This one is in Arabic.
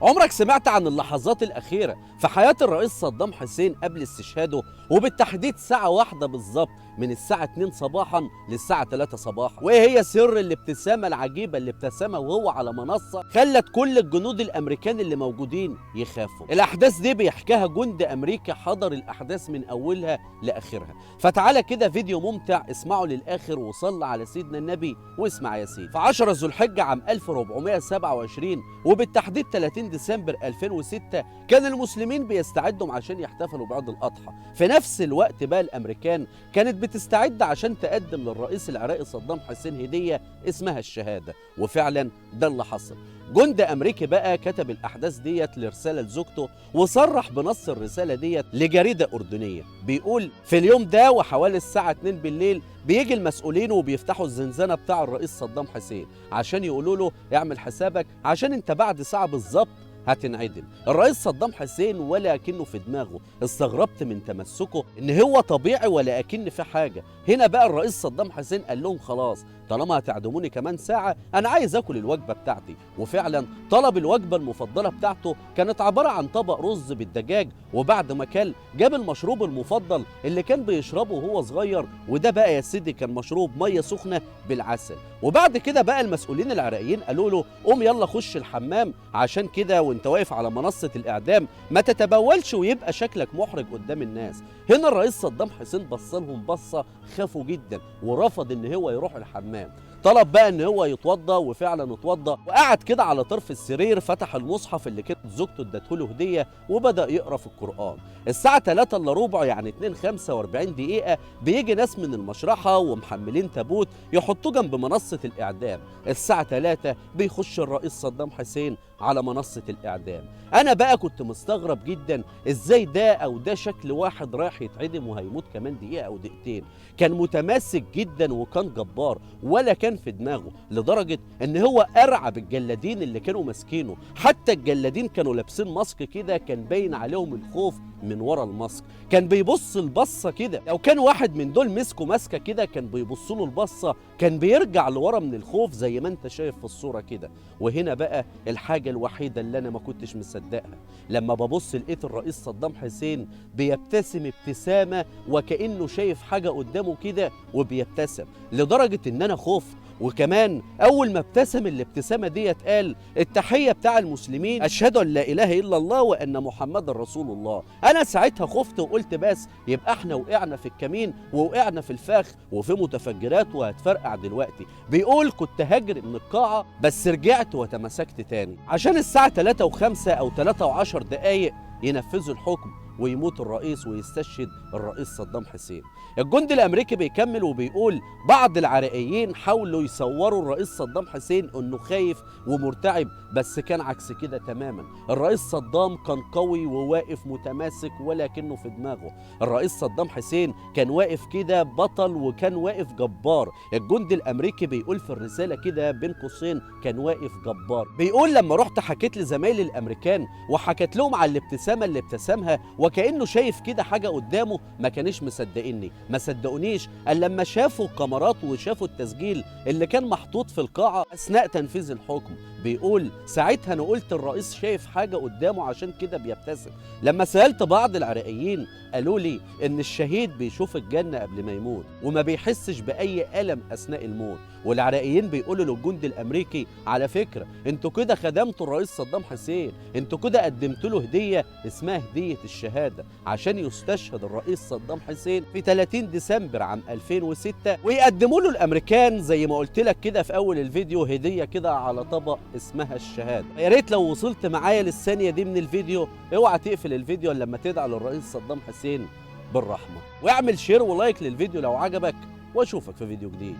عمرك سمعت عن اللحظات الأخيرة في حياة الرئيس صدام حسين قبل استشهاده، وبالتحديد ساعة واحدة بالظبط من الساعة 2 صباحا للساعة 3 صباحا؟ وإيه هي سر الابتسامة العجيبة اللي ابتسمها وهو على منصة خلت كل الجنود الأمريكان اللي موجودين يخافوا؟ الأحداث دي بيحكيها جندي أمريكي حضر الأحداث من أولها لآخرها. فتعالى كده فيديو ممتع اسمعه للآخر وصلى على سيدنا النبي واسمع يا سيدي. في 10 ذو الحجة عام 1427 وبالتحديد 30 ديسمبر 2006 كان المسلمين بيستعدوا عشان يحتفلوا بعيد الأضحى. في نفس الوقت بقى الأمريكان كانت بتستعد عشان تقدم للرئيس العراقي صدام حسين هدية اسمها الشهادة، وفعلا ده اللي حصل. جندي أمريكي بقى كتب الأحداث ديت لرسالة لزوجته وصرح بنص الرسالة ديت لجريدة أردنية، بيقول في اليوم ده وحوالي الساعة 2 بالليل بيجي المسؤولين وبيفتحوا الزنزانة بتاع الرئيس صدام حسين عشان يقولوا له اعمل حسابك عشان انت بعد ساعة بالظبط هتنعدم. الرئيس صدام حسين ولا كأنه في دماغه، استغربت من تمسكه ان هو طبيعي ولا اكن في حاجه. هنا بقى الرئيس صدام حسين قال لهم خلاص طالما هتعدموني كمان ساعه انا عايز اكل الوجبه بتاعتي، وفعلا طلب الوجبه المفضله بتاعته كانت عباره عن طبق رز بالدجاج، وبعد ما كل جاب المشروب المفضل اللي كان بيشربه وهو صغير، وده بقى يا سيدي كان مشروب ميه سخنه بالعسل. وبعد كده بقى المسؤولين العراقيين قالوا له قوم يلا خش الحمام عشان كده وانت واقف على منصه الاعدام ما تتبولش ويبقى شكلك محرج قدام الناس. هنا الرئيس صدام حسين بص لهم بصه، خافوا جدا ورفض ان هو يروح الحمام. طلب بقى ان هو يتوضى وفعلا اتوضى وقعد كده على طرف السرير، فتح المصحف اللي كانت زوجته ادته له هديه وبدا يقرا في القران. الساعه 3 الا ربع يعني 2:45 دقيقه بيجي ناس من المشرحه ومحملين تابوت يحطوه جنب منصه الاعدام. الساعه 3 بيخش الرئيس صدام حسين على منصه الاعدام. انا بقى كنت مستغرب جدا ازاي ده او ده شكل واحد رايح يتعدم وهيموت كمان دقيقه او دقيقتين. كان متماسك جدا وكان جبار ولا كان في دماغه، لدرجه ان هو ارعب الجلادين اللي كانوا ماسكينه. حتى الجلادين كانوا لابسين ماسك كده كان باين عليهم الخوف من ورا الماسك. كان بيبص البصه كده، لو كان واحد من دول مسكه ماسكه كده كان بيبص له البصه كان بيرجع لورا من الخوف زي ما انت شايف في الصوره كده. وهنا بقى الحاجه الوحيده اللي انا ما كنتش مصدقها لما ببص لقيت الرئيس صدام حسين بيبتسم ابتسامه وكانه شايف حاجه قدامه كده وبيبتسم، لدرجه ان انا خفت. وكمان اول ما ابتسم الابتسامه ديت قال التحيه بتاع المسلمين اشهد ان لا اله الا الله وان محمد رسول الله. انا ساعتها خفت وقلت بس يبقى احنا وقعنا في الكمين ووقعنا في الفخ وفي متفجرات وهتفرقع دلوقتي. بيقول كنت هجري من القاعه بس رجعت وتمسكت تاني عشان الساعه 3 و5 او 3 و10 دقايق ينفذوا الحكم ويموت الرئيس ويستشهد الرئيس صدام حسين. الجندي الامريكي بيكمل وبيقول بعض العراقيين حاولوا يصوروا الرئيس صدام حسين انه خايف ومرتعب بس كان عكس كده تماما. الرئيس صدام كان قوي وواقف متماسك ولكنه في دماغه. الرئيس صدام حسين كان واقف كده بطل وكان واقف جبار. الجندي الامريكي بيقول في الرساله كده بين قوسين كان واقف جبار. بيقول لما رحت حكيت لزمايلي الامريكان وحكيت لهم على الابتسامه اللي ابتسمها وكأنه شايف كده حاجة قدامه ما كانش مصدقيني، ما صدقونيش الا لما شافوا الكاميرات وشافوا التسجيل اللي كان محطوط في القاعة اثناء تنفيذ الحكم. بيقول ساعتها انا قلت الرئيس شايف حاجة قدامه عشان كده بيبتسم. لما سألت بعض العراقيين قالوا لي ان الشهيد بيشوف الجنة قبل ما يموت وما بيحسش بأي ألم اثناء الموت. والعراقيين بيقولوا للجندي الامريكي على فكرة انتوا كده خدمتوا الرئيس صدام حسين، انتوا كده قدمتوا له هدية اسمها هدية الشهادة عشان يستشهد الرئيس صدام حسين في 30 ديسمبر عام 2006 ويقدموا له الامريكان زي ما قلت لك كده في اول الفيديو هدية كده على طبق اسمها الشهادة. يا ريت لو وصلت معايا للثانية دي من الفيديو اوعى تقفل الفيديو الا لما تدعي للرئيس صدام حسين بالرحمة، واعمل شير ولايك للفيديو لو عجبك، واشوفك في فيديو جديد.